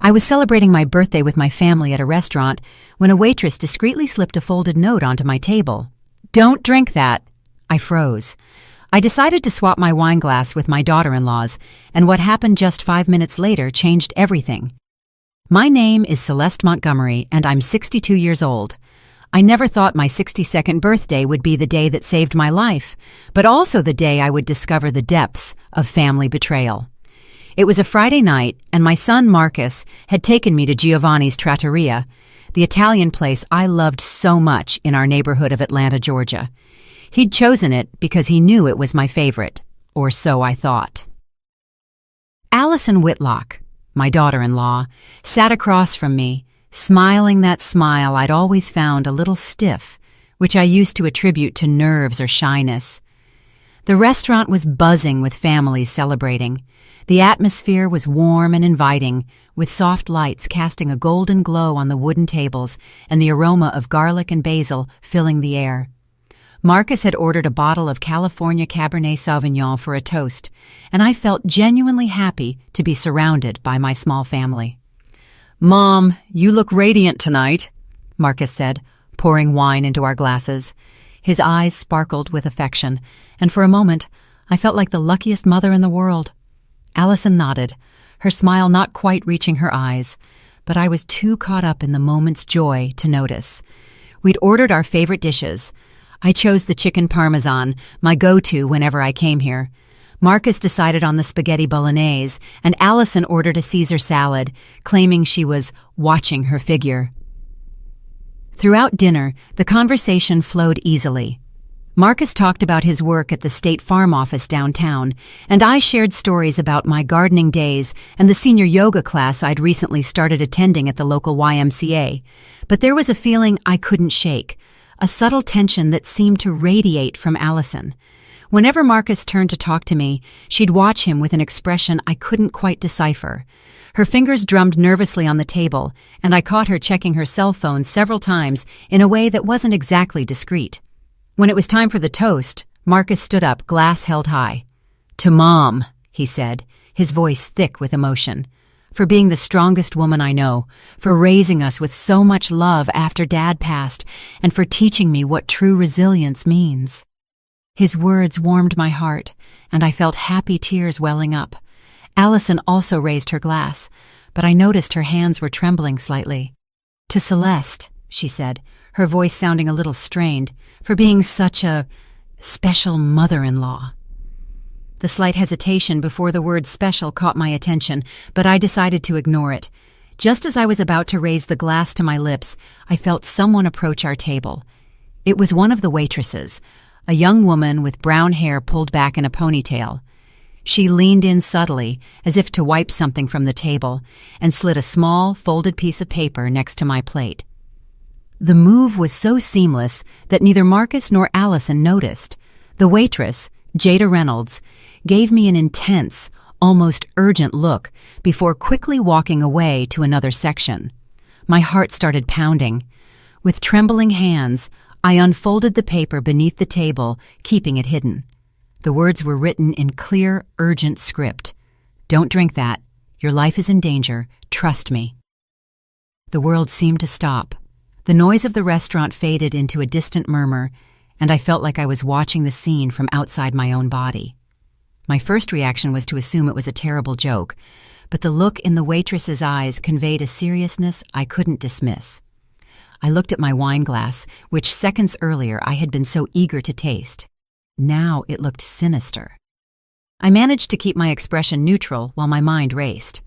I was celebrating my birthday with my family at a restaurant when a waitress discreetly slipped a folded note onto my table. "Don't drink that." I froze. I decided to swap my wine glass with my daughter-in-law's, and what happened just 5 minutes later changed everything. My name is Celeste Montgomery, and I'm 62 years old. I never thought my 62nd birthday would be the day that saved my life, but also the day I would discover the depths of family betrayal. It was a Friday night, and my son Marcus had taken me to Giovanni's Trattoria, the Italian place I loved so much in our neighborhood of Atlanta, Georgia. He'd chosen it because he knew it was my favorite, or so I thought. Allison Whitlock, my daughter-in-law, sat across from me, smiling that smile I'd always found a little stiff, which I used to attribute to nerves or shyness. The restaurant was buzzing with families celebrating. The atmosphere was warm and inviting, with soft lights casting a golden glow on the wooden tables and the aroma of garlic and basil filling the air. Marcus had ordered a bottle of California Cabernet Sauvignon for a toast, and I felt genuinely happy to be surrounded by my small family. "Mom, you look radiant tonight," Marcus said, pouring wine into our glasses. His eyes sparkled with affection, and for a moment I felt like the luckiest mother in the world. Allison nodded, her smile not quite reaching her eyes, but I was too caught up in the moment's joy to notice. We'd ordered our favorite dishes. I chose the chicken parmesan, my go-to whenever I came here. Marcus decided on the spaghetti bolognese, and Allison ordered a Caesar salad, claiming she was watching her figure. Throughout dinner, the conversation flowed easily. Marcus talked about his work at the State Farm office downtown, and I shared stories about my gardening days and the senior yoga class I'd recently started attending at the local YMCA. But there was a feeling I couldn't shake, a subtle tension that seemed to radiate from Allison. Whenever Marcus turned to talk to me, she'd watch him with an expression I couldn't quite decipher. Her fingers drummed nervously on the table, and I caught her checking her cell phone several times in a way that wasn't exactly discreet. When it was time for the toast, Marcus stood up, glass held high. "To Mom," he said, his voice thick with emotion, "for being the strongest woman I know, for raising us with so much love after Dad passed, and for teaching me what true resilience means." His words warmed my heart, and I felt happy tears welling up. Allison also raised her glass, but I noticed her hands were trembling slightly. "To Celeste," she said, her voice sounding a little strained, "for being such a special mother-in-law." The slight hesitation before the word special caught my attention, but I decided to ignore it. Just as I was about to raise the glass to my lips, I felt someone approach our table. It was one of the waitresses, a young woman with brown hair pulled back in a ponytail. She leaned in subtly, as if to wipe something from the table, and slid a small, folded piece of paper next to my plate. The move was so seamless that neither Marcus nor Allison noticed. The waitress, Jada Reynolds, gave me an intense, almost urgent look before quickly walking away to another section. My heart started pounding. With trembling hands, I unfolded the paper beneath the table, keeping it hidden. The words were written in clear, urgent script. "Don't drink that. Your life is in danger. Trust me." The world seemed to stop. The noise of the restaurant faded into a distant murmur, and I felt like I was watching the scene from outside my own body. My first reaction was to assume it was a terrible joke, but the look in the waitress's eyes conveyed a seriousness I couldn't dismiss. I looked at my wine glass, which seconds earlier I had been so eager to taste. Now it looked sinister. I managed to keep my expression neutral while my mind raced.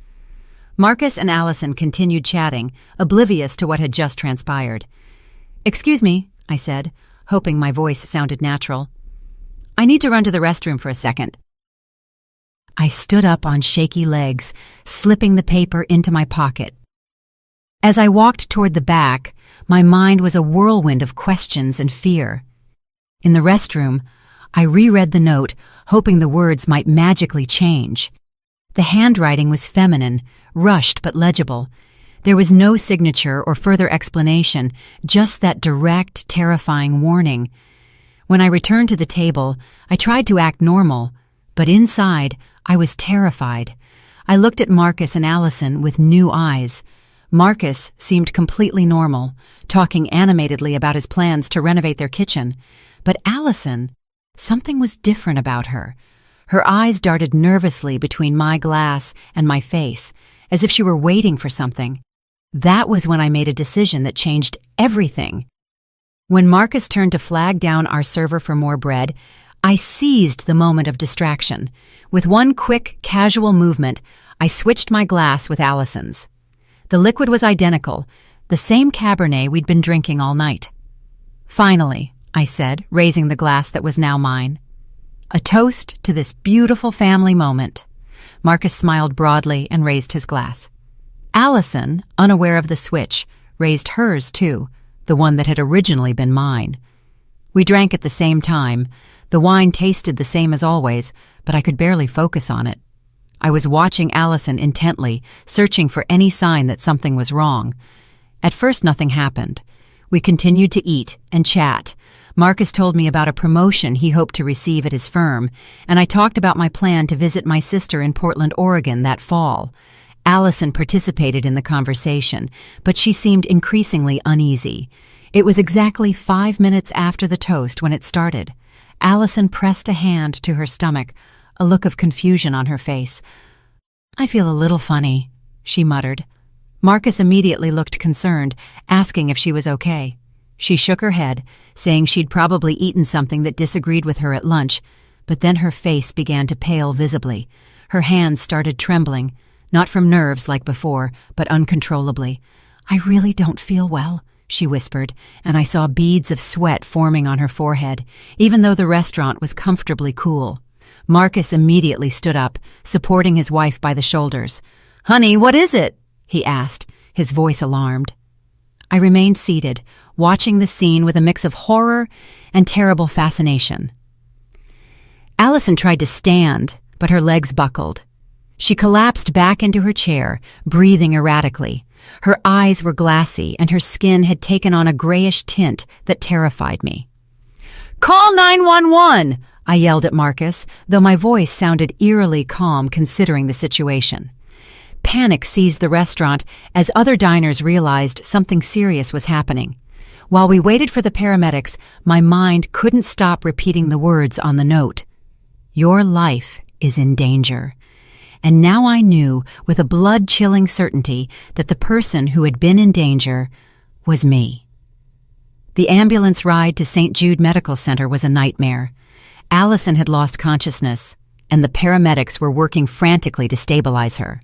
Marcus and Allison continued chatting, oblivious to what had just transpired. "Excuse me," I said, hoping my voice sounded natural. "I need to run to the restroom for a second." I stood up on shaky legs, slipping the paper into my pocket. As I walked toward the back, my mind was a whirlwind of questions and fear. In the restroom, I reread the note, hoping the words might magically change. The handwriting was feminine, rushed but legible. There was no signature or further explanation, just that direct, terrifying warning. When I returned to the table, I tried to act normal, but inside, I was terrified. I looked at Marcus and Allison with new eyes. Marcus seemed completely normal, talking animatedly about his plans to renovate their kitchen. But Allison, something was different about her. Her eyes darted nervously between my glass and my face, as if she were waiting for something. That was when I made a decision that changed everything. When Marcus turned to flag down our server for more bread, I seized the moment of distraction. With one quick, casual movement, I switched my glass with Allison's. The liquid was identical, the same Cabernet we'd been drinking all night. "Finally," I said, raising the glass that was now mine. "A toast to this beautiful family moment." Marcus smiled broadly and raised his glass. Allison, unaware of the switch, raised hers too, the one that had originally been mine. We drank at the same time. The wine tasted the same as always, but I could barely focus on it. I was watching Allison intently, searching for any sign that something was wrong. At first, nothing happened. We continued to eat and chat. Marcus told me about a promotion he hoped to receive at his firm, and I talked about my plan to visit my sister in Portland, Oregon that fall. Allison participated in the conversation, but she seemed increasingly uneasy. It was exactly 5 minutes after the toast when it started. Allison pressed a hand to her stomach, a look of confusion on her face. "I feel a little funny," she muttered. Marcus immediately looked concerned, asking if she was okay. She shook her head, saying she'd probably eaten something that disagreed with her at lunch, but then her face began to pale visibly. Her hands started trembling, not from nerves like before, but uncontrollably. "I really don't feel well," she whispered, and I saw beads of sweat forming on her forehead, even though the restaurant was comfortably cool. Marcus immediately stood up, supporting his wife by the shoulders. "Honey, what is it?" he asked, his voice alarmed. I remained seated, watching the scene with a mix of horror and terrible fascination. Allison tried to stand, but her legs buckled. She collapsed back into her chair, breathing erratically. Her eyes were glassy, and her skin had taken on a grayish tint that terrified me. "Call 911!" I yelled at Marcus, though my voice sounded eerily calm considering the situation. Panic seized the restaurant as other diners realized something serious was happening. While we waited for the paramedics, my mind couldn't stop repeating the words on the note. "Your life is in danger." And now I knew with a blood-chilling certainty that the person who had been in danger was me. The ambulance ride to St. Jude Medical Center was a nightmare. Allison had lost consciousness, and the paramedics were working frantically to stabilize her.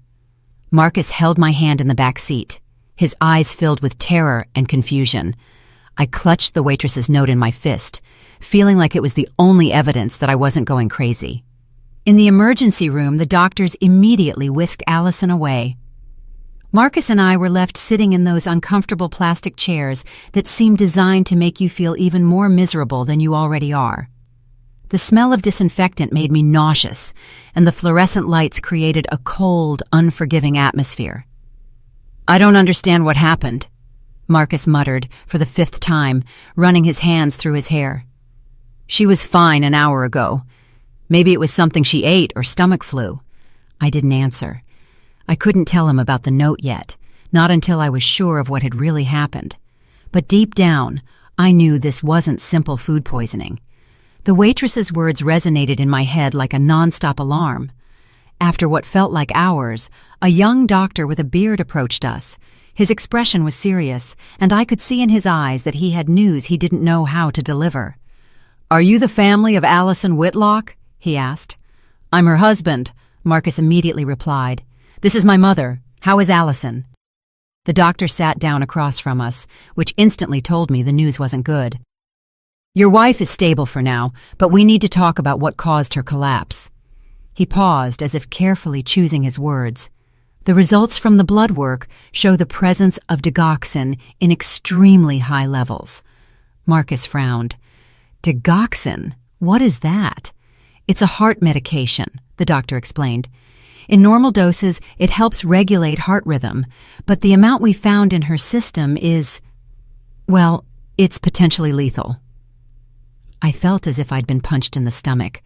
Marcus held my hand in the back seat, his eyes filled with terror and confusion. I clutched the waitress's note in my fist, feeling like it was the only evidence that I wasn't going crazy. In the emergency room, the doctors immediately whisked Allison away. Marcus and I were left sitting in those uncomfortable plastic chairs that seemed designed to make you feel even more miserable than you already are. The smell of disinfectant made me nauseous, and the fluorescent lights created a cold, unforgiving atmosphere. "I don't understand what happened," Marcus muttered for the 5th time, running his hands through his hair. "She was fine an hour ago. Maybe it was something she ate or stomach flu." I didn't answer. I couldn't tell him about the note yet, not until I was sure of what had really happened. But deep down, I knew this wasn't simple food poisoning. The waitress's words resonated in my head like a nonstop alarm. After what felt like hours, a young doctor with a beard approached us. His expression was serious, and I could see in his eyes that he had news he didn't know how to deliver. "Are you the family of Allison Whitlock?" he asked. "I'm her husband," Marcus immediately replied. "This is my mother. How is Allison?" The doctor sat down across from us, which instantly told me the news wasn't good. "Your wife is stable for now, but we need to talk about what caused her collapse." He paused as if carefully choosing his words. "The results from the blood work show the presence of digoxin in extremely high levels." Marcus frowned. "Digoxin? What is that?" "It's a heart medication," the doctor explained. "In normal doses, it helps regulate heart rhythm, but the amount we found in her system is, well, it's potentially lethal." I felt as if I'd been punched in the stomach.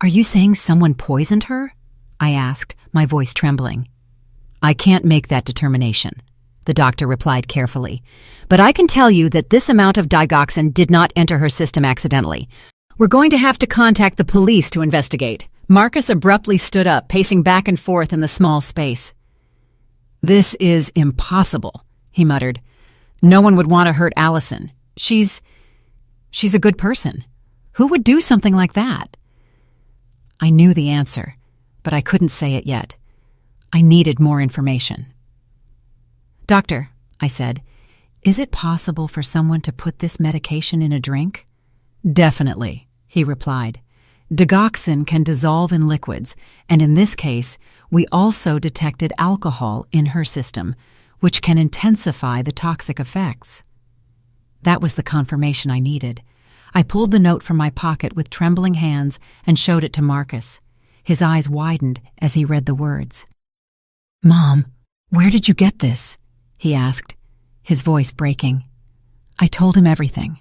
"Are you saying someone poisoned her?" I asked, my voice trembling. I can't make that determination, the doctor replied carefully. But I can tell you that this amount of digoxin did not enter her system accidentally. We're going to have to contact the police to investigate. Marcus abruptly stood up, pacing back and forth in the small space. This is impossible, he muttered. No one would want to hurt Allison. She's a good person. Who would do something like that? I knew the answer, but I couldn't say it yet. I needed more information. Doctor, I said, is it possible for someone to put this medication in a drink? Definitely, he replied. Digoxin can dissolve in liquids, and in this case, we also detected alcohol in her system, which can intensify the toxic effects. That was the confirmation I needed. I pulled the note from my pocket with trembling hands and showed it to Marcus. His eyes widened as he read the words. Mom, where did you get this? He asked, his voice breaking. I told him everything.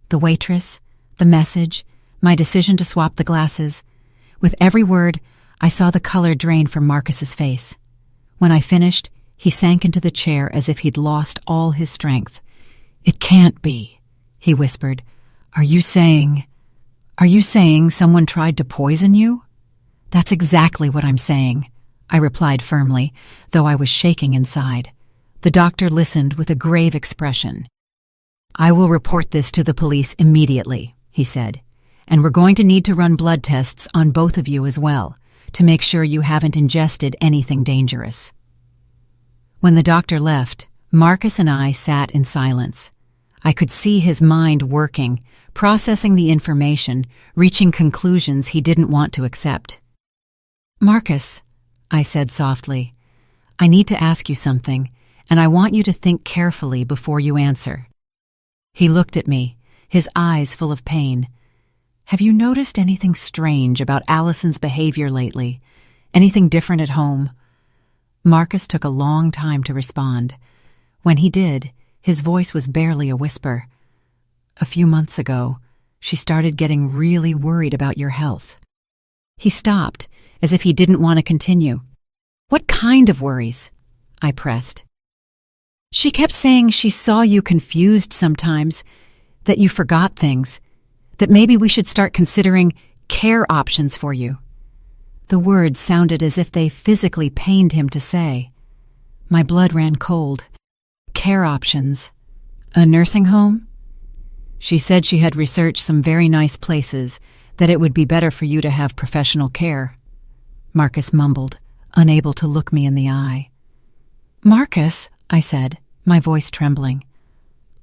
The waitress, the message, my decision to swap the glasses. With every word, I saw the color drain from Marcus's face. When I finished, he sank into the chair as if he'd lost all his strength. It can't be, he whispered. Are you saying someone tried to poison you? That's exactly what I'm saying, I replied firmly, though I was shaking inside. The doctor listened with a grave expression. I will report this to the police immediately, he said, and we're going to need to run blood tests on both of you as well, to make sure you haven't ingested anything dangerous. When the doctor left, Marcus and I sat in silence. I could see his mind working, processing the information, reaching conclusions he didn't want to accept. Marcus, I said softly, I need to ask you something, and I want you to think carefully before you answer. He looked at me, his eyes full of pain. Have you noticed anything strange about Allison's behavior lately? Anything different at home? Marcus took a long time to respond. When he did, his voice was barely a whisper. A few months ago, she started getting really worried about your health. He stopped, as if he didn't want to continue. What kind of worries? I pressed. She kept saying she saw you confused sometimes, that you forgot things, that maybe we should start considering care options for you. The words sounded as if they physically pained him to say. My blood ran cold. Care options. A nursing home? She said she had researched some very nice places, that it would be better for you to have professional care. Marcus mumbled, unable to look me in the eye. Marcus, I said, my voice trembling.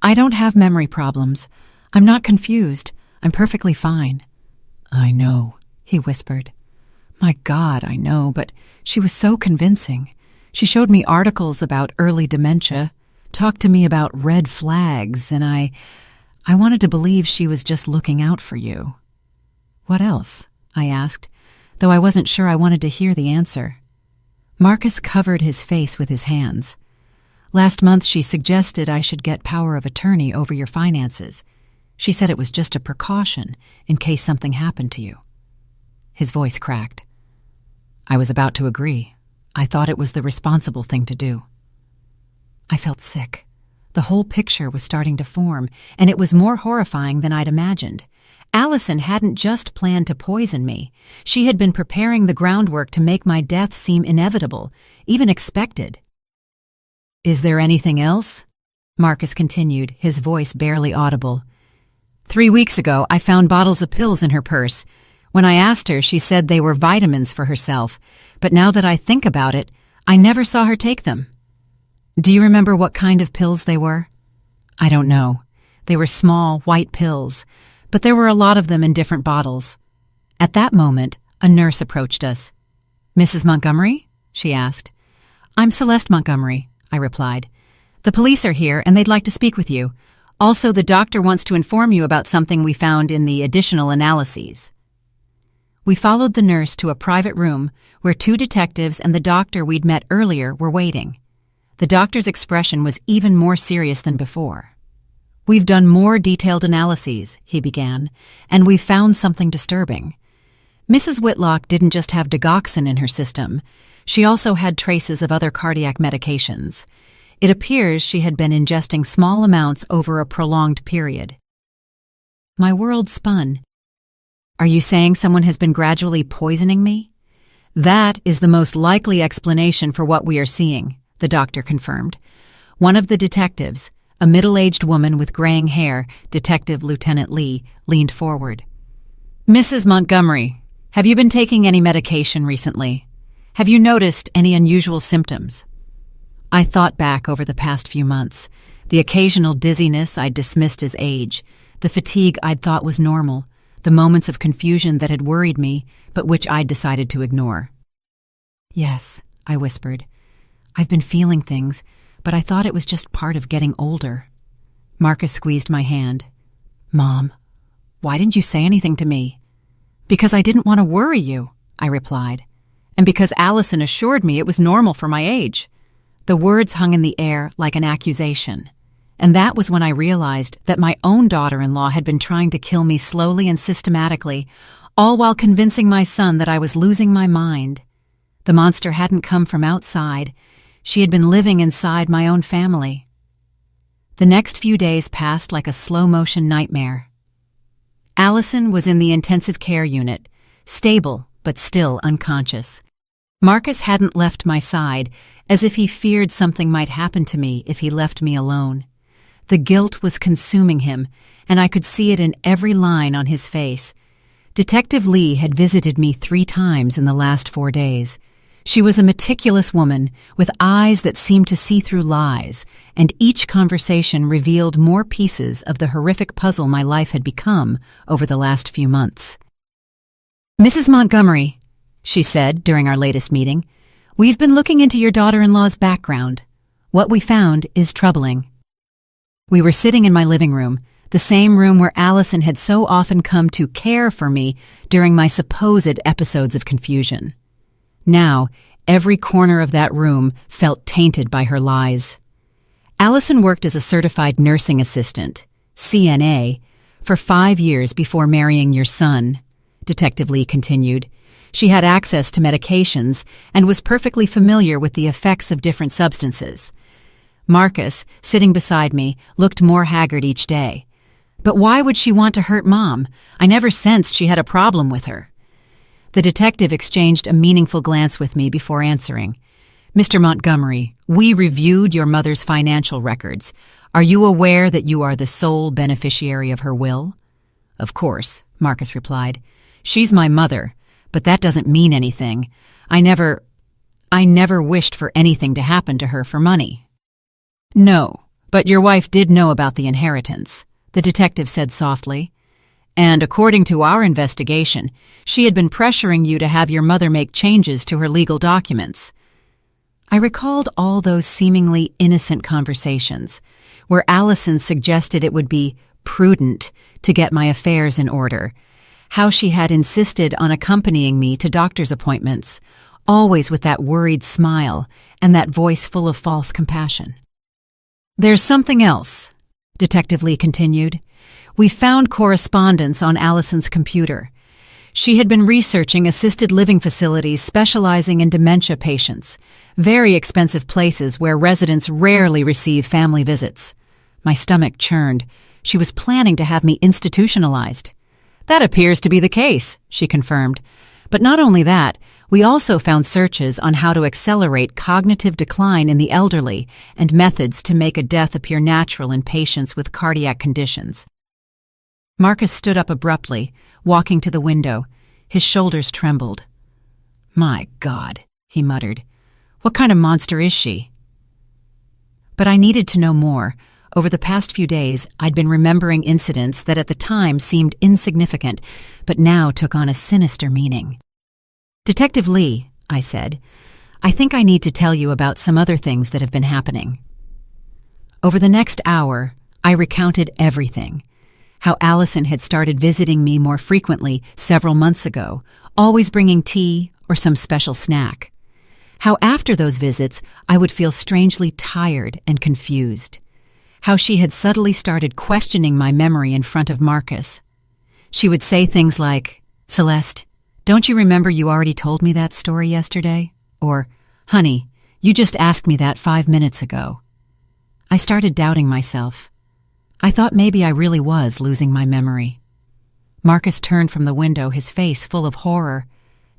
I don't have memory problems. I'm not confused. I'm perfectly fine. I know, he whispered. My God, I know, but she was so convincing. She showed me articles about early dementia, talked to me about red flags, and I wanted to believe she was just looking out for you. What else? I asked, though I wasn't sure I wanted to hear the answer. Marcus covered his face with his hands. Last month she suggested I should get power of attorney over your finances. She said it was just a precaution in case something happened to you. His voice cracked. I was about to agree. I thought it was the responsible thing to do. I felt sick. The whole picture was starting to form, and it was more horrifying than I'd imagined. Allison hadn't just planned to poison me. She had been preparing the groundwork to make my death seem inevitable, even expected. Is there anything else? Marcus continued, his voice barely audible. 3 weeks ago, I found bottles of pills in her purse. When I asked her, she said they were vitamins for herself, but now that I think about it, I never saw her take them. Do you remember what kind of pills they were? I don't know. They were small, white pills, but there were a lot of them in different bottles. At that moment, a nurse approached us. Mrs. Montgomery? She asked. I'm Celeste Montgomery, I replied. The police are here and they'd like to speak with you. Also, the doctor wants to inform you about something we found in the additional analyses. We followed the nurse to a private room where 2 detectives and the doctor we'd met earlier were waiting. The doctor's expression was even more serious than before. We've done more detailed analyses, he began, and we've found something disturbing. Mrs. Whitlock didn't just have digoxin in her system. She also had traces of other cardiac medications. It appears she had been ingesting small amounts over a prolonged period. My world spun. Are you saying someone has been gradually poisoning me? That is the most likely explanation for what we are seeing, the doctor confirmed. One of the detectives, a middle-aged woman with graying hair, Detective Lieutenant Lee, leaned forward. Mrs. Montgomery, have you been taking any medication recently? Have you noticed any unusual symptoms? I thought back over the past few months. The occasional dizziness I'd dismissed as age, the fatigue I'd thought was normal, the moments of confusion that had worried me, but which I'd decided to ignore. Yes, I whispered. I've been feeling things, but I thought it was just part of getting older. Marcus squeezed my hand. Mom, why didn't you say anything to me? Because I didn't want to worry you, I replied, and because Allison assured me it was normal for my age. The words hung in the air like an accusation, and that was when I realized that my own daughter-in-law had been trying to kill me slowly and systematically, all while convincing my son that I was losing my mind. The monster hadn't come from outside. She had been living inside my own family. The next few days passed like a slow-motion nightmare. Allison was in the intensive care unit, stable but still unconscious. Marcus hadn't left my side, as if he feared something might happen to me if he left me alone. The guilt was consuming him, and I could see it in every line on his face. Detective Lee had visited me 3 times in the last 4 days. She was a meticulous woman with eyes that seemed to see through lies, and each conversation revealed more pieces of the horrific puzzle my life had become over the last few months. Mrs. Montgomery, she said during our latest meeting, we've been looking into your daughter-in-law's background. What we found is troubling. We were sitting in my living room, the same room where Allison had so often come to care for me during my supposed episodes of confusion. Now, every corner of that room felt tainted by her lies. Allison worked as a certified nursing assistant, CNA, for 5 years before marrying your son, Detective Lee continued. She had access to medications and was perfectly familiar with the effects of different substances. Marcus, sitting beside me, looked more haggard each day. But why would she want to hurt Mom? I never sensed she had a problem with her. The detective exchanged a meaningful glance with me before answering. Mr. Montgomery, we reviewed your mother's financial records. Are you aware that you are the sole beneficiary of her will? Of course, Marcus replied. She's my mother, but that doesn't mean anything. I never wished for anything to happen to her for money. No, but your wife did know about the inheritance, the detective said softly. And according to our investigation, she had been pressuring you to have your mother make changes to her legal documents. I recalled all those seemingly innocent conversations, where Allison suggested it would be prudent to get my affairs in order, how she had insisted on accompanying me to doctor's appointments, always with that worried smile and that voice full of false compassion. There's something else, Detective Lee continued. We found correspondence on Allison's computer. She had been researching assisted living facilities specializing in dementia patients, very expensive places where residents rarely receive family visits. My stomach churned. She was planning to have me institutionalized. That appears to be the case, she confirmed. But not only that, we also found searches on how to accelerate cognitive decline in the elderly and methods to make a death appear natural in patients with cardiac conditions. Marcus stood up abruptly, walking to the window. His shoulders trembled. My God, he muttered. What kind of monster is she? But I needed to know more. Over the past few days, I'd been remembering incidents that at the time seemed insignificant, but now took on a sinister meaning. Detective Lee, I said, I think I need to tell you about some other things that have been happening. Over the next hour, I recounted everything. How Allison had started visiting me more frequently several months ago, always bringing tea or some special snack. How after those visits, I would feel strangely tired and confused. How she had subtly started questioning my memory in front of Marcus. She would say things like, Celeste, Don't you remember you already told me that story yesterday? Or, honey, you just asked me that 5 minutes ago. I started doubting myself. I thought maybe I really was losing my memory. Marcus turned from the window, his face full of horror.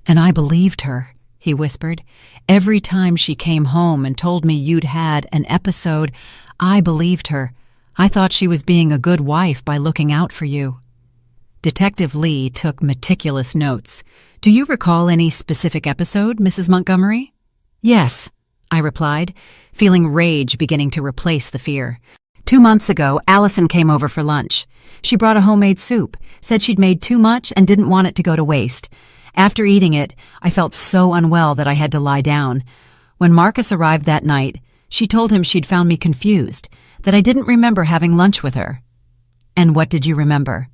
And I believed her, he whispered. Every time she came home and told me you'd had an episode, I believed her. I thought she was being a good wife by looking out for you. Detective Lee took meticulous notes. Do you recall any specific episode, Mrs. Montgomery? Yes, I replied, feeling rage beginning to replace the fear. 2 months ago, Allison came over for lunch. She brought a homemade soup, said she'd made too much and didn't want it to go to waste. After eating it, I felt so unwell that I had to lie down. When Marcus arrived that night, she told him she'd found me confused, that I didn't remember having lunch with her. And what did you remember?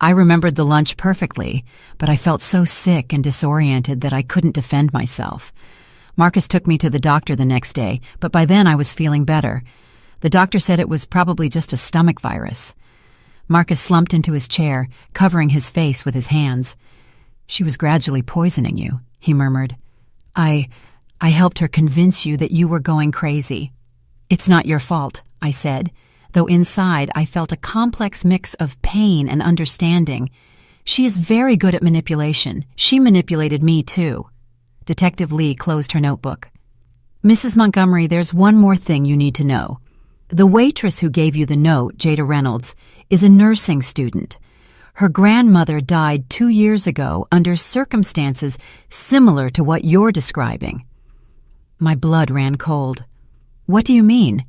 I remembered the lunch perfectly, but I felt so sick and disoriented that I couldn't defend myself. Marcus took me to the doctor the next day, but by then I was feeling better. The doctor said it was probably just a stomach virus. Marcus slumped into his chair, covering his face with his hands. She was gradually poisoning you, he murmured. I helped her convince you that you were going crazy. It's not your fault, I said, though inside I felt a complex mix of pain and understanding. She is very good at manipulation. She manipulated me, too. Detective Lee closed her notebook. Mrs. Montgomery, there's one more thing you need to know. The waitress who gave you the note, Jada Reynolds, is a nursing student. Her grandmother died 2 years ago under circumstances similar to what you're describing. My blood ran cold. What do you mean?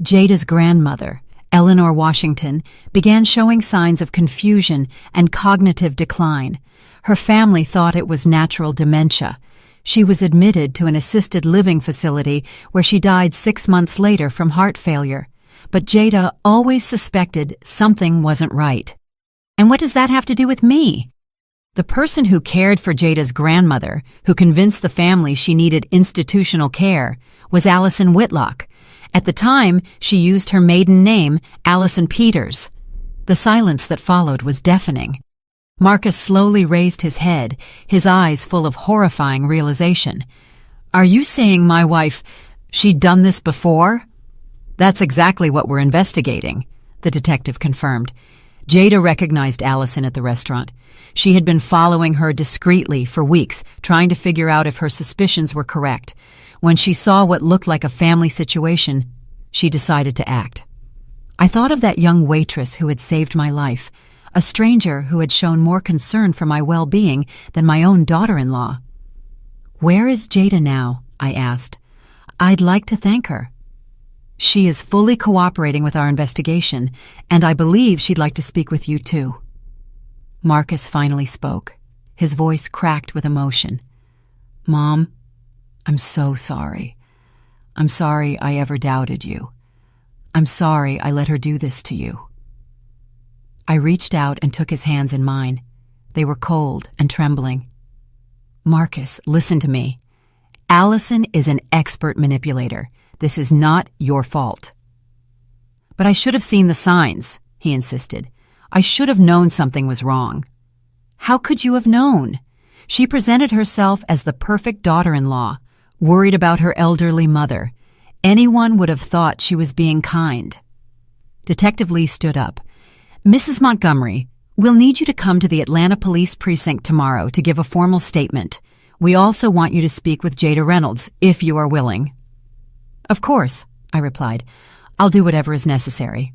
Jada's grandmother, Eleanor Washington, began showing signs of confusion and cognitive decline. Her family thought it was natural dementia. She was admitted to an assisted living facility where she died 6 months later from heart failure. But Jada always suspected something wasn't right. And what does that have to do with me? The person who cared for Jada's grandmother, who convinced the family she needed institutional care, was Allison Whitlock. At the time, she used her maiden name, Allison Peters. The silence that followed was deafening. Marcus slowly raised his head, his eyes full of horrifying realization. Are you saying my wife, she'd done this before? That's exactly what we're investigating, the detective confirmed. Jada recognized Allison at the restaurant. She had been following her discreetly for weeks, trying to figure out if her suspicions were correct. When she saw what looked like a family situation, she decided to act. I thought of that young waitress who had saved my life, a stranger who had shown more concern for my well-being than my own daughter-in-law. Where is Jada now? I asked. I'd like to thank her. She is fully cooperating with our investigation, and I believe she'd like to speak with you too. Marcus finally spoke. His voice cracked with emotion. Mom, I'm so sorry. I'm sorry I ever doubted you. I'm sorry I let her do this to you. I reached out and took his hands in mine. They were cold and trembling. Marcus, listen to me. Allison is an expert manipulator. This is not your fault. But I should have seen the signs, he insisted. I should have known something was wrong. How could you have known? She presented herself as the perfect daughter-in-law, worried about her elderly mother. Anyone would have thought she was being kind. Detective Lee stood up. Mrs. Montgomery, we'll need you to come to the Atlanta Police Precinct tomorrow to give a formal statement. We also want you to speak with Jada Reynolds, if you are willing. Of course, I replied. I'll do whatever is necessary.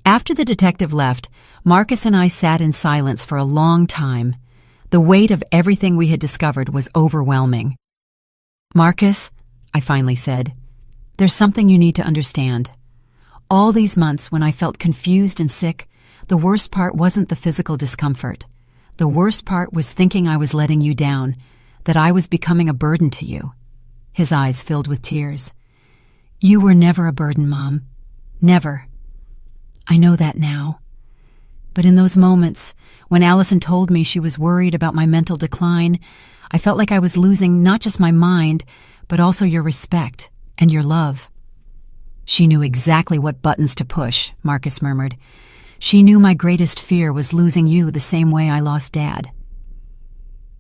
After the detective left, Marcus and I sat in silence for a long time. The weight of everything we had discovered was overwhelming. Marcus, I finally said, there's something you need to understand. All these months when I felt confused and sick, the worst part wasn't the physical discomfort. The worst part was thinking I was letting you down, that I was becoming a burden to you. His eyes filled with tears. You were never a burden, Mom. Never. I know that now. But in those moments, when Allison told me she was worried about my mental decline, I felt like I was losing not just my mind, but also your respect and your love. She knew exactly what buttons to push, Marcus murmured. She knew my greatest fear was losing you the same way I lost Dad.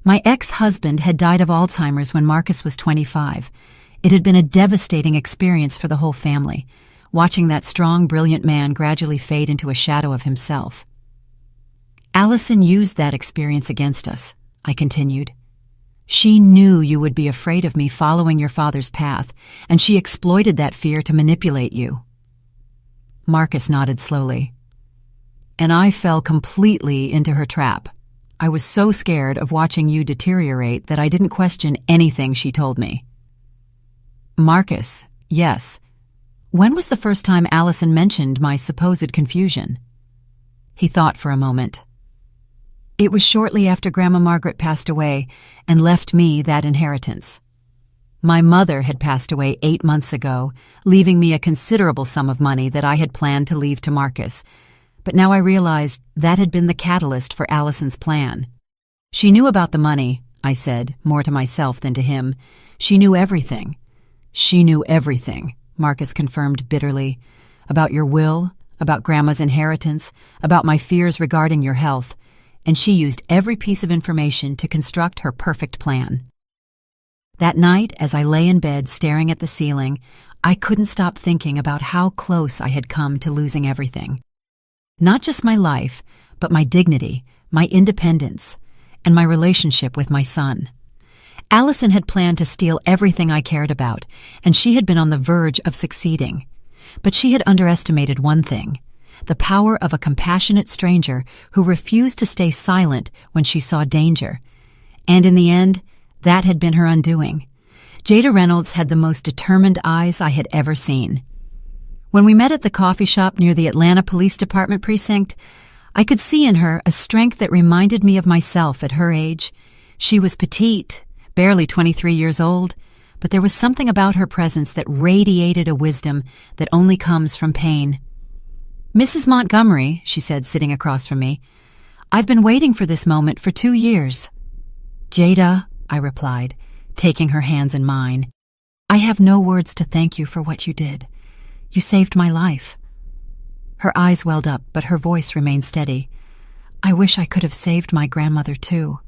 My ex-husband had died of Alzheimer's when Marcus was 25. It had been a devastating experience for the whole family, watching that strong, brilliant man gradually fade into a shadow of himself. Allison used that experience against us, I continued. She knew you would be afraid of me following your father's path, and she exploited that fear to manipulate you. Marcus nodded slowly. And I fell completely into her trap. I was so scared of watching you deteriorate that I didn't question anything she told me. Marcus, yes. When was the first time Allison mentioned my supposed confusion? He thought for a moment. It was shortly after Grandma Margaret passed away and left me that inheritance. My mother had passed away 8 months ago, leaving me a considerable sum of money that I had planned to leave to Marcus, but now I realized that had been the catalyst for Allison's plan. She knew about the money, I said, more to myself than to him. She knew everything. She knew everything, Marcus confirmed bitterly. About your will, about Grandma's inheritance, about my fears regarding your health, and she used every piece of information to construct her perfect plan. That night, as I lay in bed staring at the ceiling, I couldn't stop thinking about how close I had come to losing everything. Not just my life, but my dignity, my independence, and my relationship with my son. Allison had planned to steal everything I cared about, and she had been on the verge of succeeding. But she had underestimated one thing: the power of a compassionate stranger who refused to stay silent when she saw danger. And in the end, that had been her undoing. Jada Reynolds had the most determined eyes I had ever seen. When we met at the coffee shop near the Atlanta Police Department precinct, I could see in her a strength that reminded me of myself at her age. She was petite, barely 23 years old, but there was something about her presence that radiated a wisdom that only comes from pain. "Mrs. Montgomery," she said, sitting across from me, "I've been waiting for this moment for 2 years." "Jada," I replied, taking her hands in mine, "I have no words to thank you for what you did. You saved my life." Her eyes welled up, but her voice remained steady. "I wish I could have saved my grandmother, too."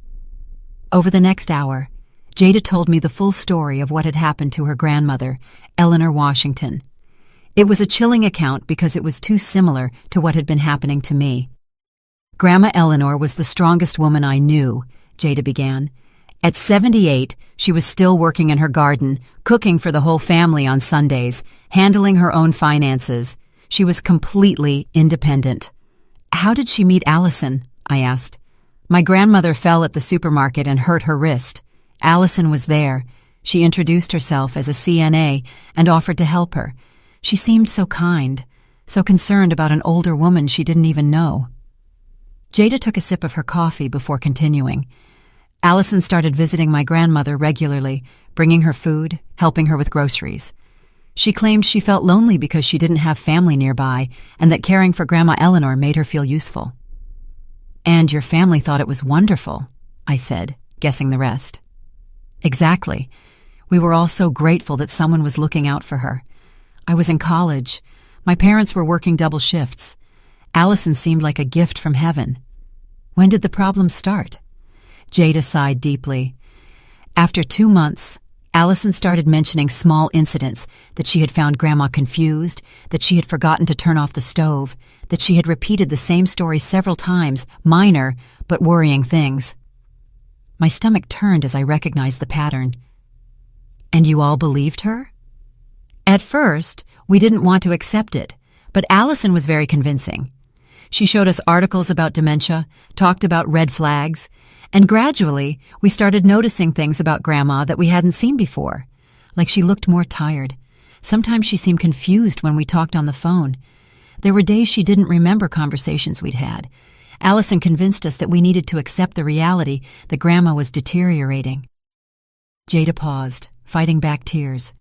Over the next hour, Jada told me the full story of what had happened to her grandmother, Eleanor Washington. It was a chilling account because it was too similar to what had been happening to me. "Grandma Eleanor was the strongest woman I knew," Jada began. "At 78, she was still working in her garden, cooking for the whole family on Sundays, handling her own finances. She was completely independent." "How did she meet Allison?" I asked. "My grandmother fell at the supermarket and hurt her wrist. Allison was there. She introduced herself as a CNA and offered to help her. She seemed so kind, so concerned about an older woman she didn't even know." Jada took a sip of her coffee before continuing. "Allison started visiting my grandmother regularly, bringing her food, helping her with groceries. She claimed she felt lonely because she didn't have family nearby and that caring for Grandma Eleanor made her feel useful." "And your family thought it was wonderful," I said, guessing the rest. "Exactly. We were all so grateful that someone was looking out for her. I was in college. My parents were working double shifts. Allison seemed like a gift from heaven." "When did the problem start?" Jada sighed deeply. "After 2 months, Allison started mentioning small incidents, that she had found Grandma confused, that she had forgotten to turn off the stove, that she had repeated the same story several times, minor but worrying things." My stomach turned as I recognized the pattern. "And you all believed her?" "At first, we didn't want to accept it, but Allison was very convincing. She showed us articles about dementia, talked about red flags, and gradually we started noticing things about Grandma that we hadn't seen before, like she looked more tired. Sometimes she seemed confused when we talked on the phone. There were days she didn't remember conversations we'd had. Allison convinced us that we needed to accept the reality that Grandma was deteriorating." Jada paused, fighting back tears.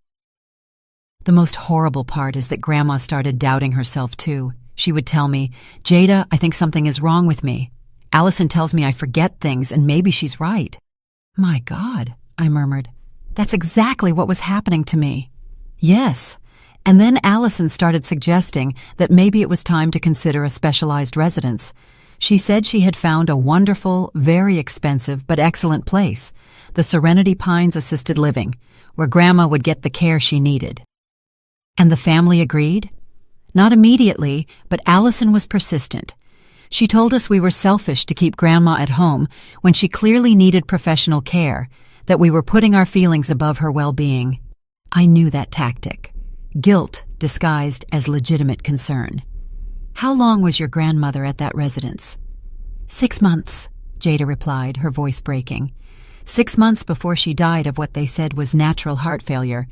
"The most horrible part is that Grandma started doubting herself too. She would tell me, 'Jada, I think something is wrong with me. Allison tells me I forget things and maybe she's right.'" "My God," I murmured. "That's exactly what was happening to me." "Yes. And then Allison started suggesting that maybe it was time to consider a specialized residence. She said she had found a wonderful, very expensive, but excellent place, the Serenity Pines Assisted Living, where Grandma would get the care she needed. And the family agreed? Not immediately, but Allison was persistent. She told us we were selfish to keep Grandma at home when she clearly needed professional care, that we were putting our feelings above her well-being. I knew that tactic. Guilt disguised as legitimate concern. How long was your grandmother at that residence? 6 months, Jada replied, her voice breaking. 6 months before she died of what they said was natural heart failure.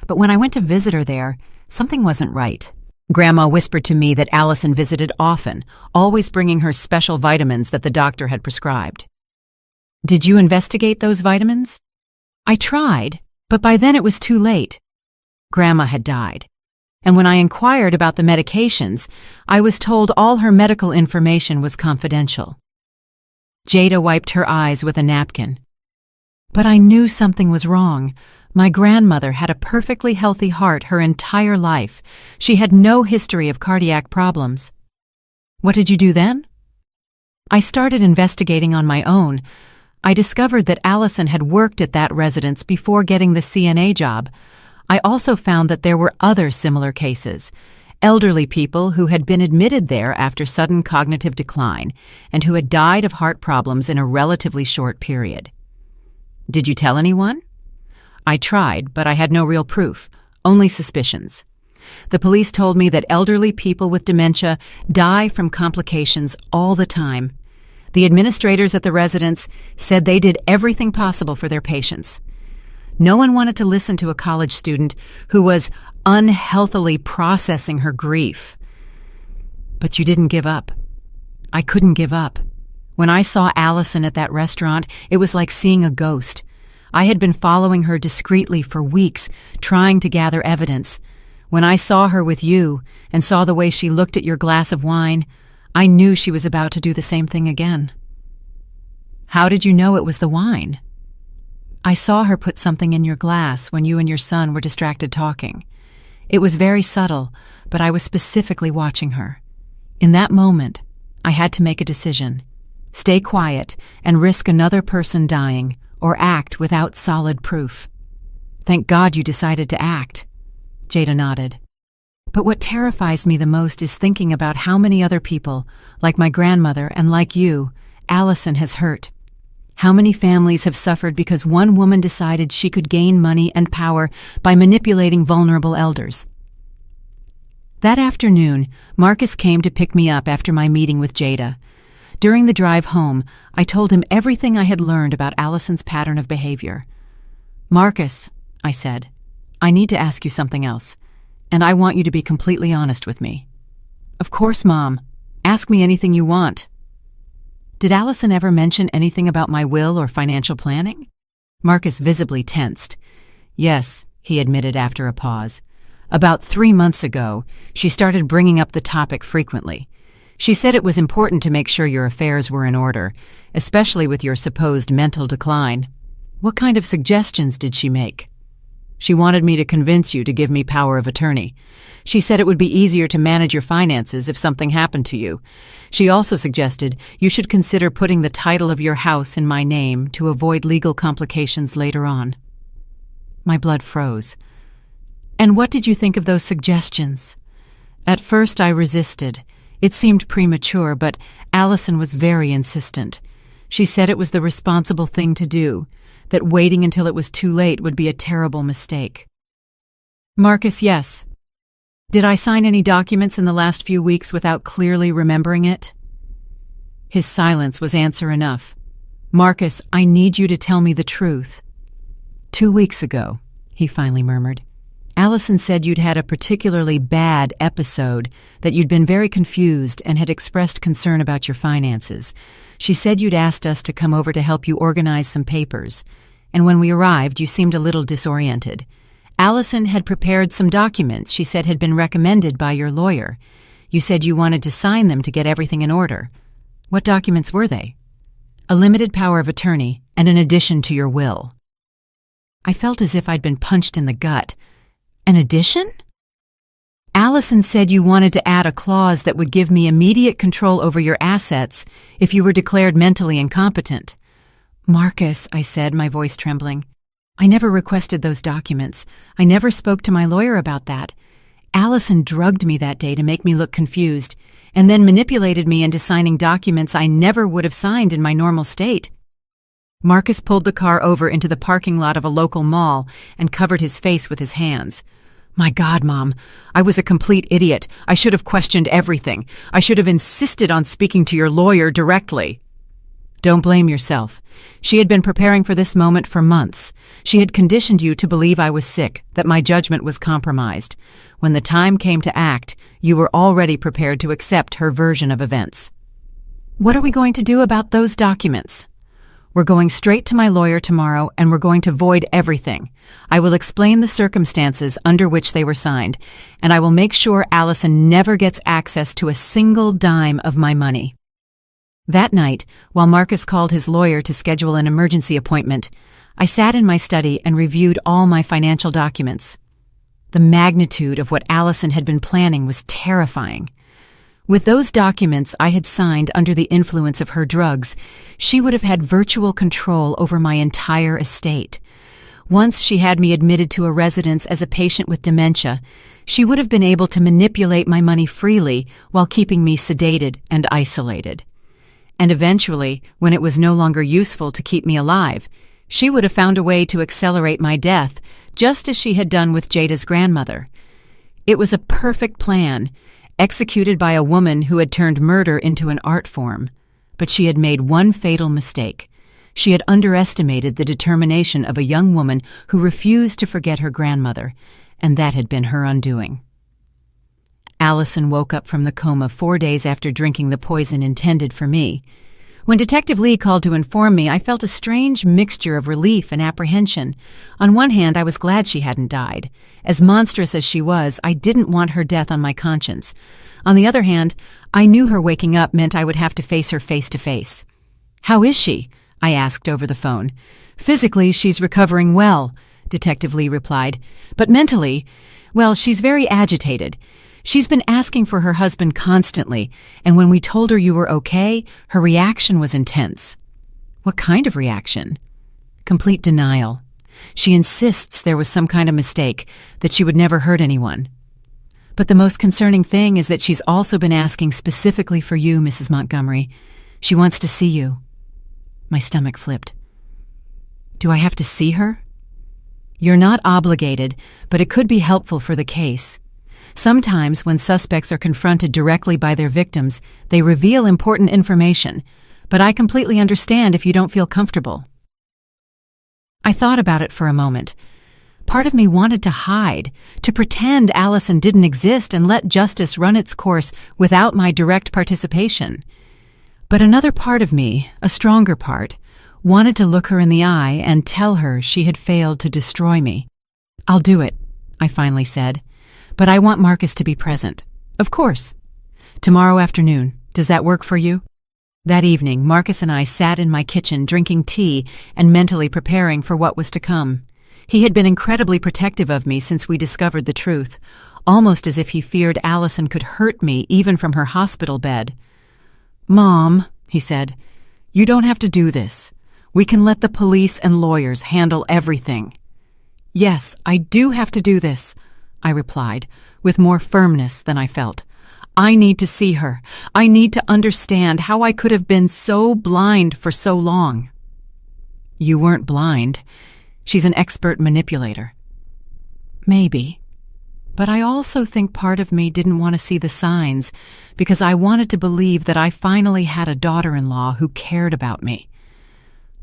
But when I went to visit her there, something wasn't right. Grandma whispered to me that Allison visited often, always bringing her special vitamins that the doctor had prescribed. Did you investigate those vitamins? I tried, but by then it was too late. Grandma had died. And when I inquired about the medications, I was told all her medical information was confidential. Jada wiped her eyes with a napkin. But I knew something was wrong. My grandmother had a perfectly healthy heart her entire life. She had no history of cardiac problems. What did you do then? I started investigating on my own. I discovered that Allison had worked at that residence before getting the CNA job. I also found that there were other similar cases, elderly people who had been admitted there after sudden cognitive decline and who had died of heart problems in a relatively short period. Did you tell anyone? I tried, but I had no real proof, only suspicions. The police told me that elderly people with dementia die from complications all the time. The administrators at the residence said they did everything possible for their patients. No one wanted to listen to a college student who was unhealthily processing her grief. But you didn't give up. I couldn't give up. When I saw Allison at that restaurant, it was like seeing a ghost. I had been following her discreetly for weeks, trying to gather evidence. When I saw her with you and saw the way she looked at your glass of wine, I knew she was about to do the same thing again. How did you know it was the wine? I saw her put something in your glass when you and your son were distracted talking. It was very subtle, but I was specifically watching her. In that moment, I had to make a decision. Stay quiet and risk another person dying, or act without solid proof. Thank God you decided to act. Jada nodded. But what terrifies me the most is thinking about how many other people, like my grandmother and like you, Allison has hurt. How many families have suffered because one woman decided she could gain money and power by manipulating vulnerable elders? That afternoon, Marcus came to pick me up after my meeting with Jada. During the drive home, I told him everything I had learned about Allison's pattern of behavior. Marcus, I said, I need to ask you something else, and I want you to be completely honest with me. Of course, Mom. Ask me anything you want. Did Allison ever mention anything about my will or financial planning? Marcus visibly tensed. Yes, he admitted after a pause. About 3 months ago, she started bringing up the topic frequently. She said it was important to make sure your affairs were in order, especially with your supposed mental decline. What kind of suggestions did she make? She wanted me to convince you to give me power of attorney. She said it would be easier to manage your finances if something happened to you. She also suggested you should consider putting the title of your house in my name to avoid legal complications later on. My blood froze. And what did you think of those suggestions? At first I resisted. It seemed premature, but Allison was very insistent. She said it was the responsible thing to do, that waiting until it was too late would be a terrible mistake. Marcus, yes. Did I sign any documents in the last few weeks without clearly remembering it? His silence was answer enough. Marcus, I need you to tell me the truth. 2 weeks ago, he finally murmured, Allison said you'd had a particularly bad episode, that you'd been very confused and had expressed concern about your finances. She said you'd asked us to come over to help you organize some papers, and when we arrived, you seemed a little disoriented. Allison had prepared some documents she said had been recommended by your lawyer. You said you wanted to sign them to get everything in order. What documents were they? A limited power of attorney and an addition to your will. I felt as if I'd been punched in the gut. An addition? Allison Allison said you wanted to add a clause that would give me immediate control over your assets if you were declared mentally incompetent. Marcus, I said, my voice trembling. I never requested those documents. I never spoke to my lawyer about that. Allison drugged me that day to make me look confused, and then manipulated me into signing documents I never would have signed in my normal state. Marcus pulled the car over into the parking lot of a local mall and covered his face with his hands. My God, Mom, I was a complete idiot. I should have questioned everything. I should have insisted on speaking to your lawyer directly. Don't blame yourself. She had been preparing for this moment for months. She had conditioned you to believe I was sick, that my judgment was compromised. When the time came to act, you were already prepared to accept her version of events. What are we going to do about those documents? We're going straight to my lawyer tomorrow, and we're going to void everything. I will explain the circumstances under which they were signed, and I will make sure Allison never gets access to a single dime of my money. That night, while Marcus called his lawyer to schedule an emergency appointment, I sat in my study and reviewed all my financial documents. The magnitude of what Allison had been planning was terrifying. With those documents I had signed under the influence of her drugs, she would have had virtual control over my entire estate. Once she had me admitted to a residence as a patient with dementia, she would have been able to manipulate my money freely while keeping me sedated and isolated. And eventually, when it was no longer useful to keep me alive, she would have found a way to accelerate my death, just as she had done with Jada's grandmother. It was a perfect plan, executed by a woman who had turned murder into an art form. But she had made one fatal mistake. She had underestimated the determination of a young woman who refused to forget her grandmother, and that had been her undoing. Allison woke up from the coma 4 days after drinking the poison intended for me. When Detective Lee called to inform me, I felt a strange mixture of relief and apprehension. On one hand, I was glad she hadn't died. As monstrous as she was, I didn't want her death on my conscience. On the other hand, I knew her waking up meant I would have to face her face to face. "How is she?" I asked over the phone. "Physically, she's recovering well," Detective Lee replied. "But mentally, well, she's very agitated. She's been asking for her husband constantly, and when we told her you were okay, her reaction was intense." "What kind of reaction?" "Complete denial. She insists there was some kind of mistake, that she would never hurt anyone. But the most concerning thing is that she's also been asking specifically for you, Mrs. Montgomery. She wants to see you." My stomach flipped. "Do I have to see her?" "You're not obligated, but it could be helpful for the case. Sometimes when suspects are confronted directly by their victims, they reveal important information, but I completely understand if you don't feel comfortable." I thought about it for a moment. Part of me wanted to hide, to pretend Allison didn't exist and let justice run its course without my direct participation. But another part of me, a stronger part, wanted to look her in the eye and tell her she had failed to destroy me. "I'll do it," I finally said. "But I want Marcus to be present." "Of course. Tomorrow afternoon. Does that work for you?" That evening, Marcus and I sat in my kitchen drinking tea and mentally preparing for what was to come. He had been incredibly protective of me since we discovered the truth, almost as if he feared Allison could hurt me even from her hospital bed. "Mom," he said, "you don't have to do this. We can let the police and lawyers handle everything." "Yes, I do have to do this," I replied, with more firmness than I felt. "I need to see her. I need to understand how I could have been so blind for so long." "You weren't blind. She's an expert manipulator." "Maybe. But I also think part of me didn't want to see the signs because I wanted to believe that I finally had a daughter-in-law who cared about me."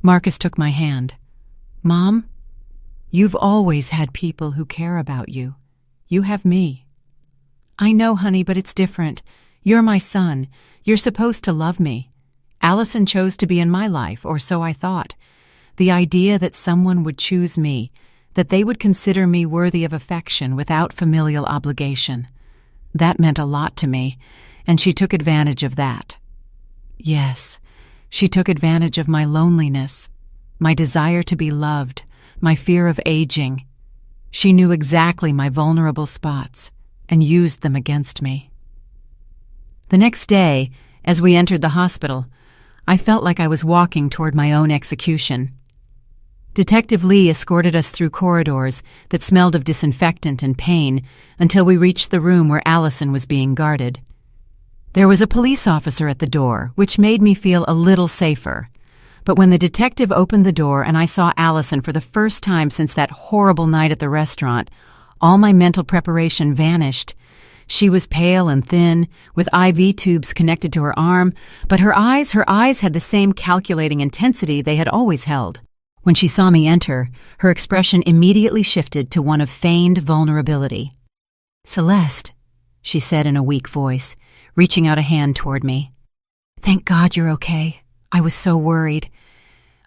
Marcus took my hand. "Mom, you've always had people who care about you. You have me." "I know, honey, but it's different. You're my son. You're supposed to love me. Allison chose to be in my life, or so I thought. The idea that someone would choose me, that they would consider me worthy of affection without familial obligation, that meant a lot to me, and she took advantage of that. Yes, she took advantage of my loneliness, my desire to be loved, my fear of aging. She knew exactly my vulnerable spots, and used them against me. The next day, as we entered the hospital, I felt like I was walking toward my own execution. Detective Lee escorted us through corridors that smelled of disinfectant and pain until we reached the room where Allison was being guarded. There was a police officer at the door, which made me feel a little safer. But when the detective opened the door and I saw Allison for the first time since that horrible night at the restaurant, all my mental preparation vanished. She was pale and thin, with IV tubes connected to her arm, but her eyes had the same calculating intensity they had always held. When she saw me enter, her expression immediately shifted to one of feigned vulnerability. "Celeste," she said in a weak voice, reaching out a hand toward me. "Thank God you're okay. I was so worried."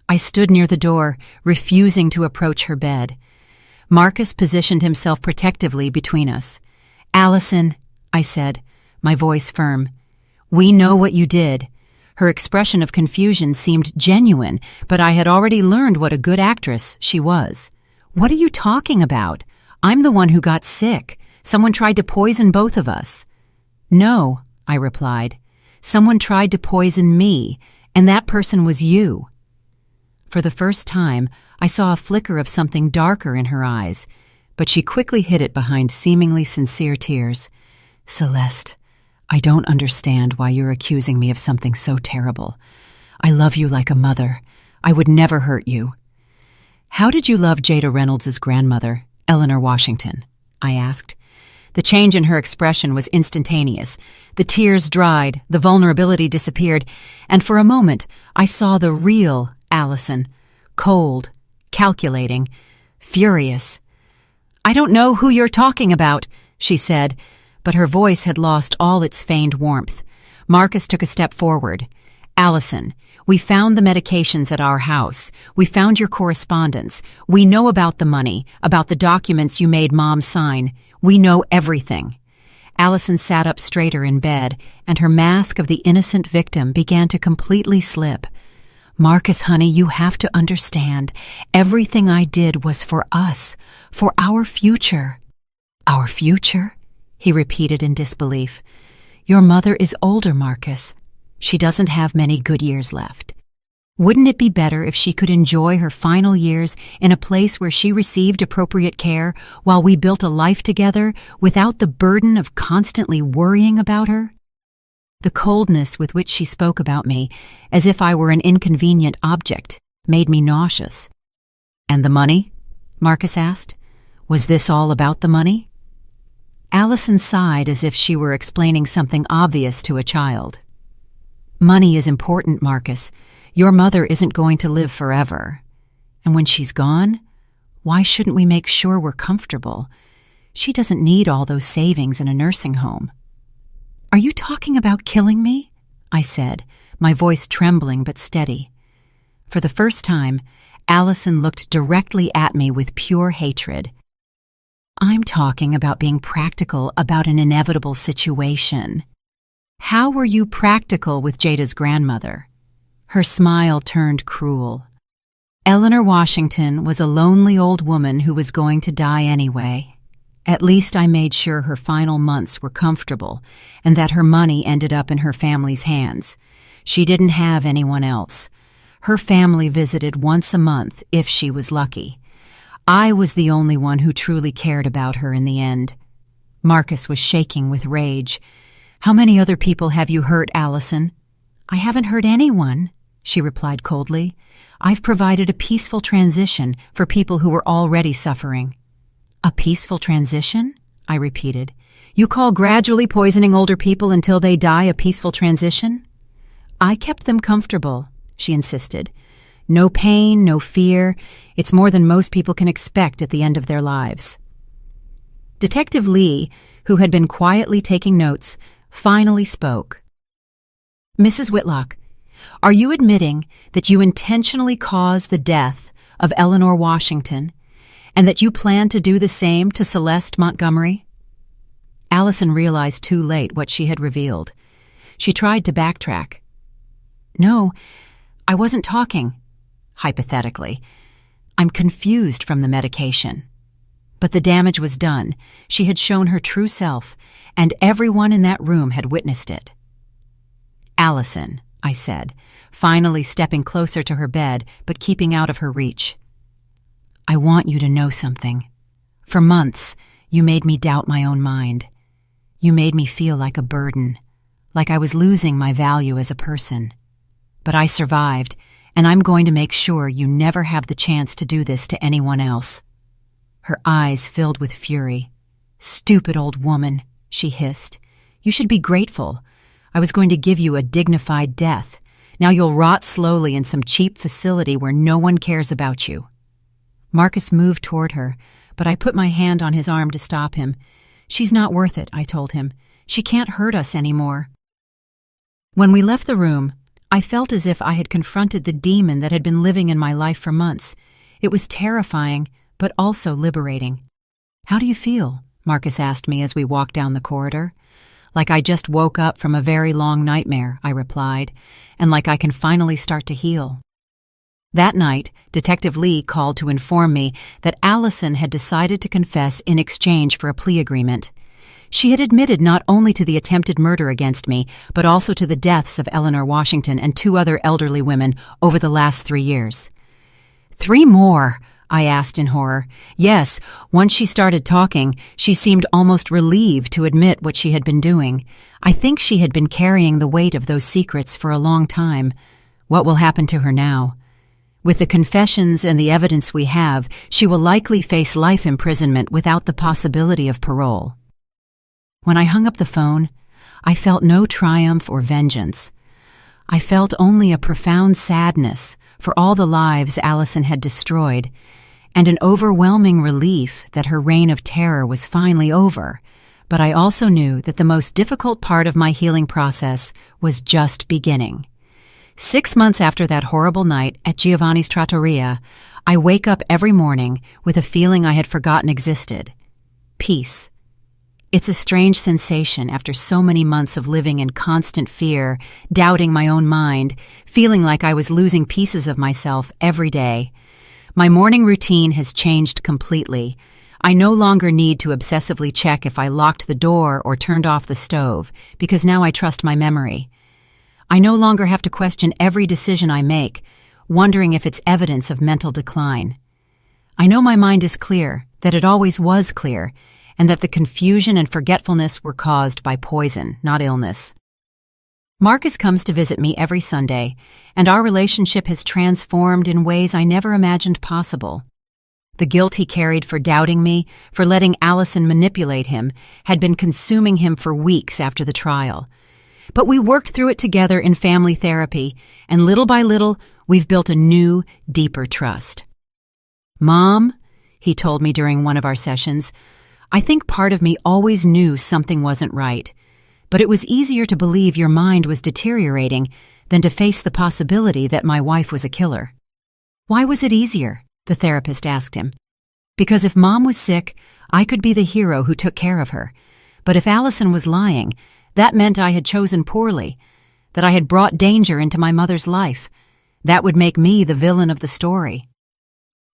I stood near the door, refusing to approach her bed. Marcus positioned himself protectively between us. "Allison," I said, my voice firm, "we know what you did." Her expression of confusion seemed genuine, but I had already learned what a good actress she was. "What are you talking about? I'm the one who got sick. Someone tried to poison both of us." "No," I replied. "Someone tried to poison me, and that person was you." For the first time, I saw a flicker of something darker in her eyes, but she quickly hid it behind seemingly sincere tears. "Celeste, I don't understand why you're accusing me of something so terrible. I love you like a mother. I would never hurt you." "How did you love Jada Reynolds' grandmother, Eleanor Washington?" I asked. The change in her expression was instantaneous. The tears dried, the vulnerability disappeared, and for a moment I saw the real Allison, cold, calculating, furious. "I don't know who you're talking about," she said, but her voice had lost all its feigned warmth. Marcus took a step forward. "Allison, we found the medications at our house. We found your correspondence. We know about the money, about the documents you made Mom sign. We know everything." Allison sat up straighter in bed, and her mask of the innocent victim began to completely slip. "Marcus, honey, you have to understand. Everything I did was for us, for our future." "Our future?" he repeated in disbelief. "Your mother is older, Marcus. She doesn't have many good years left. Wouldn't it be better if she could enjoy her final years in a place where she received appropriate care while we built a life together without the burden of constantly worrying about her?" The coldness with which she spoke about me, as if I were an inconvenient object, made me nauseous. "And the money?" Marcus asked. "Was this all about the money?" Allison sighed as if she were explaining something obvious to a child. "Money is important, Marcus. Your mother isn't going to live forever. And when she's gone, why shouldn't we make sure we're comfortable? She doesn't need all those savings in a nursing home." "Are you talking about killing me?" I said, my voice trembling but steady. For the first time, Allison looked directly at me with pure hatred. "I'm talking about being practical about an inevitable situation." "How were you practical with Jada's grandmother?" Her smile turned cruel. "Eleanor Washington was a lonely old woman who was going to die anyway. At least I made sure her final months were comfortable and that her money ended up in her family's hands. She didn't have anyone else. Her family visited once a month if she was lucky. I was the only one who truly cared about her in the end." Marcus was shaking with rage. "How many other people have you hurt, Allison?" "I haven't hurt anyone," she replied coldly. "I've provided a peaceful transition for people who were already suffering." "A peaceful transition?" I repeated. "You call gradually poisoning older people until they die a peaceful transition?" "I kept them comfortable," she insisted. "No pain, no fear. It's more than most people can expect at the end of their lives." Detective Lee, who had been quietly taking notes, finally spoke. "Mrs. Whitlock, are you admitting that you intentionally caused the death of Eleanor Washington and that you plan to do the same to Celeste Montgomery?" Allison realized too late what she had revealed. She tried to backtrack. "No, I wasn't talking. Hypothetically. I'm confused from the medication." But the damage was done. She had shown her true self, and everyone in that room had witnessed it. "Allison," I said, finally stepping closer to her bed but keeping out of her reach. "I want you to know something. For months, you made me doubt my own mind. You made me feel like a burden, like I was losing my value as a person. But I survived, and I'm going to make sure you never have the chance to do this to anyone else." Her eyes filled with fury. "Stupid old woman," she hissed. "You should be grateful. I was going to give you a dignified death. Now you'll rot slowly in some cheap facility where no one cares about you." Marcus moved toward her, but I put my hand on his arm to stop him. "She's not worth it," I told him. "She can't hurt us anymore." When we left the room, I felt as if I had confronted the demon that had been living in my life for months. It was terrifying, but also liberating. "How do you feel?" Marcus asked me as we walked down the corridor. "Like I just woke up from a very long nightmare," I replied, "and like I can finally start to heal." That night, Detective Lee called to inform me that Allison had decided to confess in exchange for a plea agreement. She had admitted not only to the attempted murder against me, but also to the deaths of Eleanor Washington and 2 other elderly women over the last 3 years. "3 more?" I asked in horror. Yes, once she started talking, she seemed almost relieved to admit what she had been doing. I think she had been carrying the weight of those secrets for a long time. What will happen to her now? With the confessions and the evidence we have, she will likely face life imprisonment without the possibility of parole. When I hung up the phone, I felt no triumph or vengeance. I felt only a profound sadness for all the lives Allison had destroyed, and an overwhelming relief that her reign of terror was finally over. But I also knew that the most difficult part of my healing process was just beginning. 6 months after that horrible night at Giovanni's Trattoria, I wake up every morning with a feeling I had forgotten existed: peace. It's a strange sensation after so many months of living in constant fear, doubting my own mind, feeling like I was losing pieces of myself every day. My morning routine has changed completely. I no longer need to obsessively check if I locked the door or turned off the stove, because now I trust my memory. I no longer have to question every decision I make, wondering if it's evidence of mental decline. I know my mind is clear, that it always was clear, and that the confusion and forgetfulness were caused by poison, not illness. Marcus comes to visit me every Sunday, and our relationship has transformed in ways I never imagined possible. The guilt he carried for doubting me, for letting Allison manipulate him, had been consuming him for weeks after the trial. But we worked through it together in family therapy, and little by little, we've built a new, deeper trust. "Mom," he told me during one of our sessions, "I think part of me always knew something wasn't right, but it was easier to believe your mind was deteriorating than to face the possibility that my wife was a killer." "Why was it easier?" the therapist asked him. "Because if Mom was sick, I could be the hero who took care of her. But if Allison was lying, that meant I had chosen poorly, that I had brought danger into my mother's life. That would make me the villain of the story."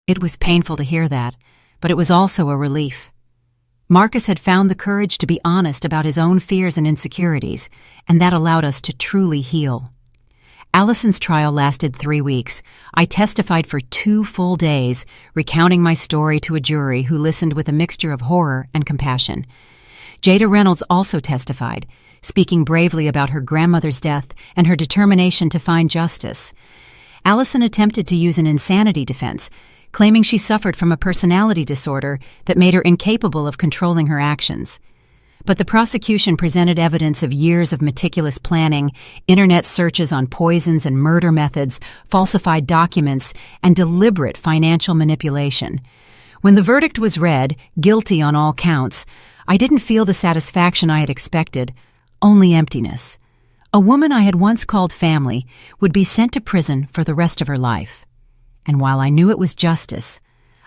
It was painful to hear that, but it was also a relief. Marcus had found the courage to be honest about his own fears and insecurities, and that allowed us to truly heal. Allison's trial lasted 3 weeks. I testified for 2 full days, recounting my story to a jury who listened with a mixture of horror and compassion. Jada Reynolds also testified, speaking bravely about her grandmother's death and her determination to find justice. Allison attempted to use an insanity defense, claiming she suffered from a personality disorder that made her incapable of controlling her actions. But the prosecution presented evidence of years of meticulous planning, internet searches on poisons and murder methods, falsified documents, and deliberate financial manipulation. When the verdict was read, guilty on all counts, I didn't feel the satisfaction I had expected, only emptiness. A woman I had once called family would be sent to prison for the rest of her life. And while I knew it was justice,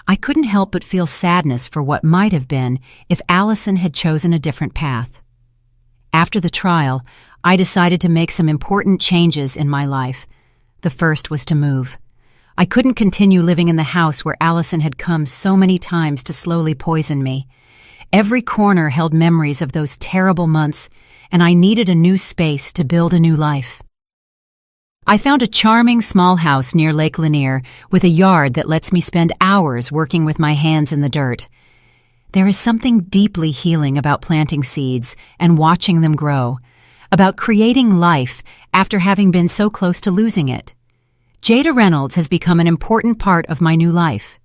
I couldn't help but feel sadness for what might have been if Allison had chosen a different path. After the trial, I decided to make some important changes in my life. The first was to move. I couldn't continue living in the house where Allison had come so many times to slowly poison me. Every corner held memories of those terrible months, and I needed a new space to build a new life. I found a charming small house near Lake Lanier with a yard that lets me spend hours working with my hands in the dirt. There is something deeply healing about planting seeds and watching them grow, about creating life after having been so close to losing it. Jada Reynolds has become an important part of my new life.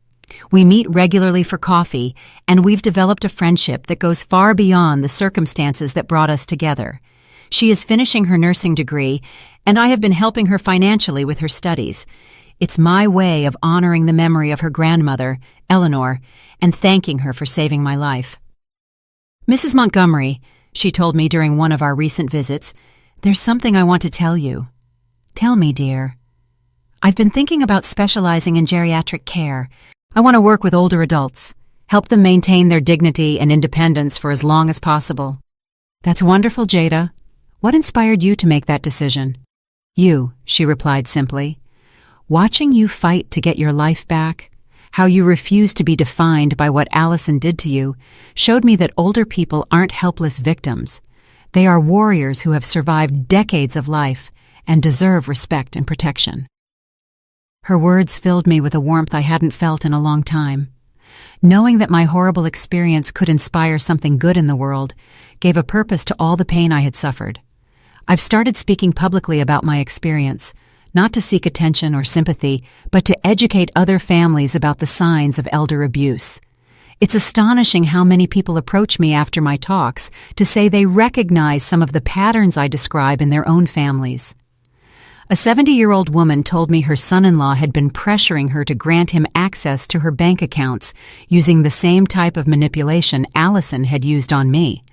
We meet regularly for coffee, and we've developed a friendship that goes far beyond the circumstances that brought us together. She is finishing her nursing degree, and I have been helping her financially with her studies. It's my way of honoring the memory of her grandmother, Eleanor, and thanking her for saving my life. "Mrs. Montgomery," she told me during one of our recent visits, "there's something I want to tell you." "Tell me, dear." "I've been thinking about specializing in geriatric care. I want to work with older adults, help them maintain their dignity and independence for as long as possible." "That's wonderful, Jada. What inspired you to make that decision?" "You," she replied simply. "Watching you fight to get your life back, how you refuse to be defined by what Allison did to you, showed me that older people aren't helpless victims. They are warriors who have survived decades of life and deserve respect and protection." Her words filled me with a warmth I hadn't felt in a long time. Knowing that my horrible experience could inspire something good in the world gave a purpose to all the pain I had suffered. I've started speaking publicly about my experience, not to seek attention or sympathy, but to educate other families about the signs of elder abuse. It's astonishing how many people approach me after my talks to say they recognize some of the patterns I describe in their own families. A 70-year-old woman told me her son-in-law had been pressuring her to grant him access to her bank accounts using the same type of manipulation Allison had used on me.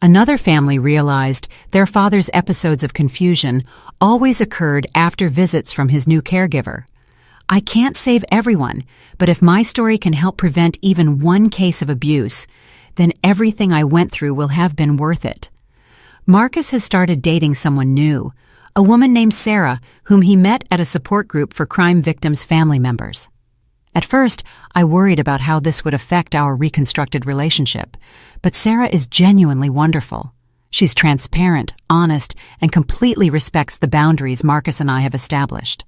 Another family realized their father's episodes of confusion always occurred after visits from his new caregiver. I can't save everyone, but if my story can help prevent even one case of abuse, then everything I went through will have been worth it. Marcus has started dating someone new, a woman named Sarah, whom he met at a support group for crime victims' family members. At first, I worried about how this would affect our reconstructed relationship, but Sarah is genuinely wonderful. She's transparent, honest, and completely respects the boundaries Marcus and I have established.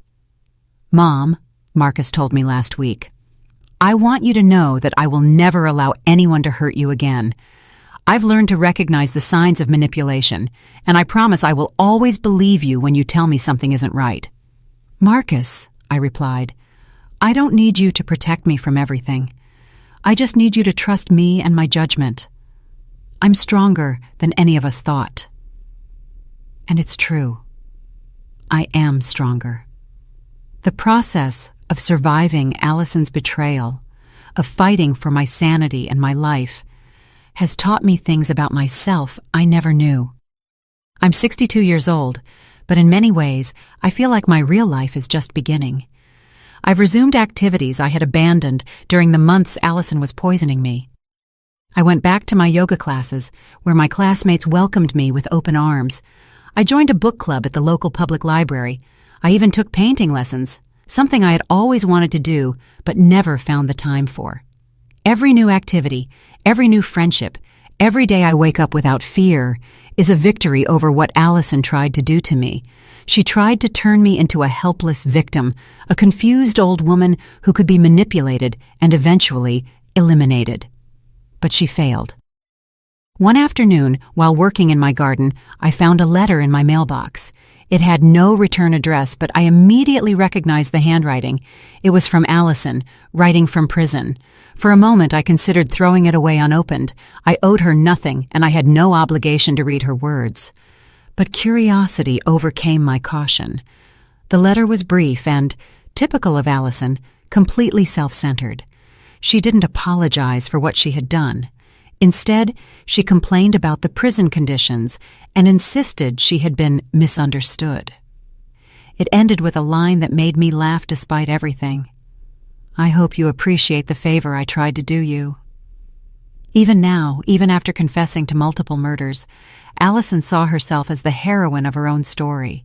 "Mom," Marcus told me last week, "I want you to know that I will never allow anyone to hurt you again. I've learned to recognize the signs of manipulation, and I promise I will always believe you when you tell me something isn't right." "Marcus," I replied, "I don't need you to protect me from everything. I just need you to trust me and my judgment. I'm stronger than any of us thought." And it's true. I am stronger. The process of surviving Allison's betrayal, of fighting for my sanity and my life, has taught me things about myself I never knew. I'm 62 years old, but in many ways, I feel like my real life is just beginning. I've resumed activities I had abandoned during the months Allison was poisoning me. I went back to my yoga classes, where my classmates welcomed me with open arms. I joined a book club at the local public library. I even took painting lessons, something I had always wanted to do, but never found the time for. Every new activity, every new friendship, every day I wake up without fear is a victory over what Allison tried to do to me. She tried to turn me into a helpless victim, a confused old woman who could be manipulated and eventually eliminated. But she failed. One afternoon, while working in my garden, I found a letter in my mailbox. It had no return address, but I immediately recognized the handwriting. It was from Allison, writing from prison. For a moment, I considered throwing it away unopened. I owed her nothing, and I had no obligation to read her words. But curiosity overcame my caution. The letter was brief and, typical of Allison, completely self-centered. She didn't apologize for what she had done. Instead, she complained about the prison conditions and insisted she had been misunderstood. It ended with a line that made me laugh despite everything. "I hope you appreciate the favor I tried to do you." Even now, even after confessing to multiple murders, Allison saw herself as the heroine of her own story.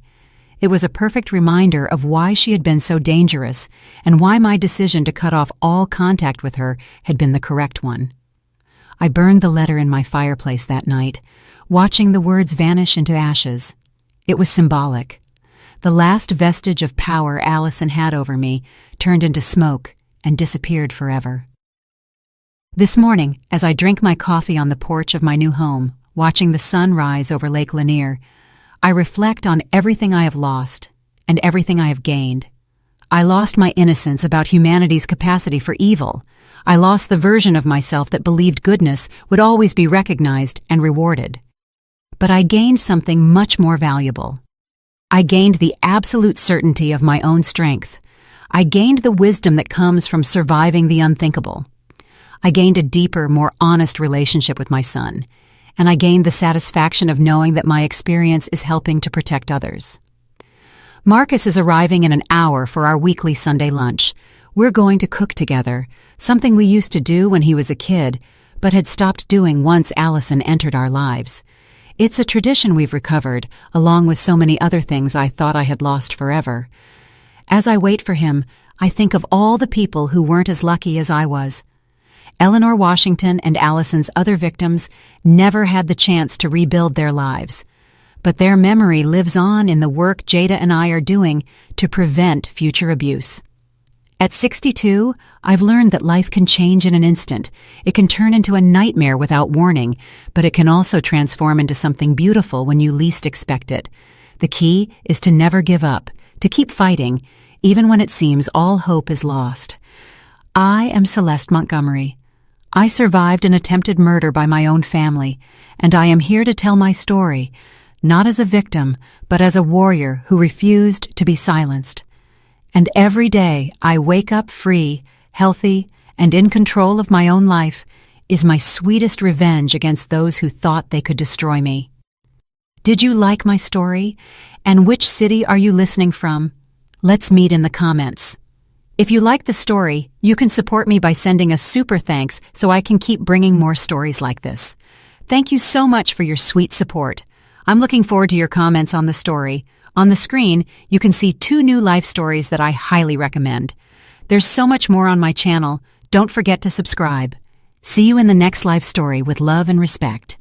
It was a perfect reminder of why she had been so dangerous and why my decision to cut off all contact with her had been the correct one. I burned the letter in my fireplace that night, watching the words vanish into ashes. It was symbolic. The last vestige of power Allison had over me turned into smoke and disappeared forever. This morning, as I drink my coffee on the porch of my new home, watching the sun rise over Lake Lanier, I reflect on everything I have lost and everything I have gained. I lost my innocence about humanity's capacity for evil. I lost the version of myself that believed goodness would always be recognized and rewarded. But I gained something much more valuable. I gained the absolute certainty of my own strength. I gained the wisdom that comes from surviving the unthinkable. I gained a deeper, more honest relationship with my son, and I gained the satisfaction of knowing that my experience is helping to protect others. Marcus is arriving in an hour for our weekly Sunday lunch. We're going to cook together, something we used to do when he was a kid, but had stopped doing once Allison entered our lives. It's a tradition we've recovered, along with so many other things I thought I had lost forever. As I wait for him, I think of all the people who weren't as lucky as I was. Eleanor Washington and Allison's other victims never had the chance to rebuild their lives, but their memory lives on in the work Jada and I are doing to prevent future abuse. At 62, I've learned that life can change in an instant. It can turn into a nightmare without warning, but it can also transform into something beautiful when you least expect it. The key is to never give up, to keep fighting, even when it seems all hope is lost. I am Celeste Montgomery. I survived an attempted murder by my own family, and I am here to tell my story, not as a victim, but as a warrior who refused to be silenced. And every day I wake up free, healthy, and in control of my own life is my sweetest revenge against those who thought they could destroy me. Did you like my story? And which city are you listening from? Let's meet in the comments. If you like the story, you can support me by sending a super thanks so I can keep bringing more stories like this. Thank you so much for your sweet support. I'm looking forward to your comments on the story. On the screen, you can see 2 new life stories that I highly recommend. There's so much more on my channel. Don't forget to subscribe. See you in the next life story with love and respect.